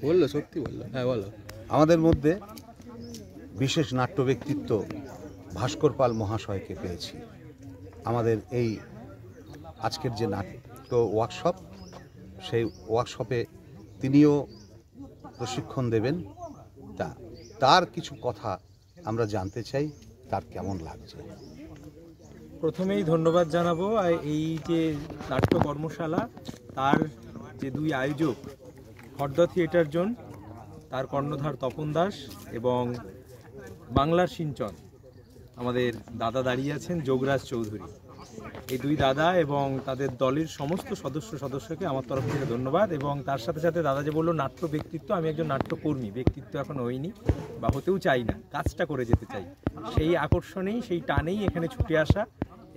বললো, সত্যি বললো। হ্যাঁ বলো। আমাদের মধ্যে বিশেষ নাট্য ব্যক্তিত্ব ভাস্কর পাল মহাশয়কে পেয়েছি। আমাদের এই আজকের যে নাট্য ওয়ার্কশপ, সেই ওয়ার্কশপে তিনিও প্রশিক্ষণ দেবেন। তার কিছু কথা আমরা জানতে চাই, তার কেমন লাগছে। প্রথমেই ধন্যবাদ জানাবো এই যে নাট্য কর্মশালা, তার যে দুই আয়োজক হরদা থিয়েটার জোন, তার কর্ণধার তপন দাস এবং বাংলার সিঞ্চন আমাদের দাদা দাঁড়িয়ে আছেন যোগরাজ চৌধুরী। এই দুই দাদা এবং তাদের দলের সমস্ত সদস্যকে আমার তরফ থেকে ধন্যবাদ। এবং তার সাথে সাথে দাদা যে বললো নাট্য ব্যক্তিত্ব, আমি একজন নাট্যকর্মী, ব্যক্তিত্ব এখন হইনি বা হতেও চাই না, কাজটা করে যেতে চাই। সেই আকর্ষণেই, সেই টানেই এখানে ছুটে আসা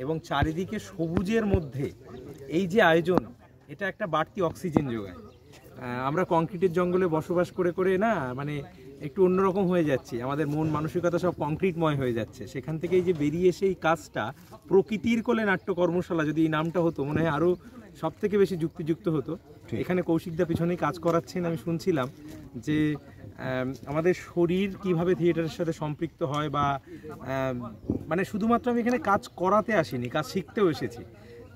এবং চারিদিকে সবুজের মধ্যে এই যে আয়োজন, এটা একটা বাড়তি অক্সিজেন যোগায়। আমরা কংক্রিটের জঙ্গলে বসবাস করে করে না মানে একটু অন্যরকম হয়ে যাচ্ছে, আমাদের মন মানসিকতা সব কংক্রিটময় হয়ে যাচ্ছে। সেখান থেকে এই যে বেরিয়ে এসে এই কাজটা, প্রকৃতির কোলে নাট্য কর্মশালা যদি এই নামটা হতো, মনে হয় আরও সব থেকে বেশি যুক্তিযুক্ত হতো। এখানে কৌশিকদা পিছনেই কাজ করাচ্ছেন, আমি শুনছিলাম যে আমাদের শরীর কিভাবে থিয়েটারের সাথে সম্পৃক্ত হয়, বা মানে শুধুমাত্র আমি এখানে কাজ করাতে আসিনি, কাজ শিখতেও এসেছি।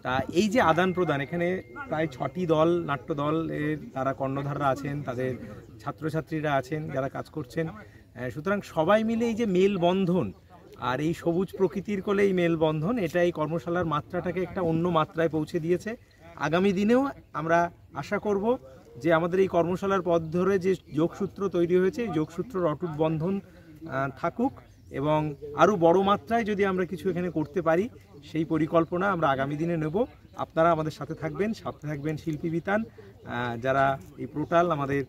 তা এই যে আদান প্রদান, এখানে প্রায় 6টি দল, নাট্য দল এর তারা কর্ণধাররা আছেন, তাদের ছাত্রছাত্রীরা আছেন যারা কাজ করছেন। সুতরাং সবাই মিলে এই যে মেলবন্ধন আর এই সবুজ প্রকৃতির কোলে এই মেলবন্ধন, এটা এই কর্মশালার মাত্রাটাকে একটা অন্য মাত্রায় পৌঁছে দিয়েছে। আগামী দিনেও আমরা আশা করব যে আমাদের এই কর্মশালার পথ ধরে যে যোগসূত্র তৈরি হয়েছে, এই যোগসূত্রর অটুট বন্ধন থাকুক এবং আরও বড় মাত্রায় যদি আমরা কিছু এখানে করতে পারি, সেই পরিকল্পনা আমরা আগামী দিনে নেব। আপনারা আমাদের সাথে থাকবেন, সাথে থাকবেন শিল্পী বিতান, যারা এই পোর্টাল আমাদের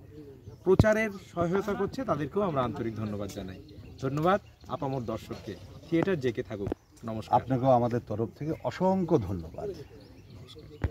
প্রচারের সহায়তা করছে, তাদেরকেও আমরা আন্তরিক ধন্যবাদ জানাই। ধন্যবাদ আপামর দর্শককে। থিয়েটার জেকে থাকুক। নমস্কার। আপনাকেও আমাদের তরফ থেকে অসংখ্য ধন্যবাদ।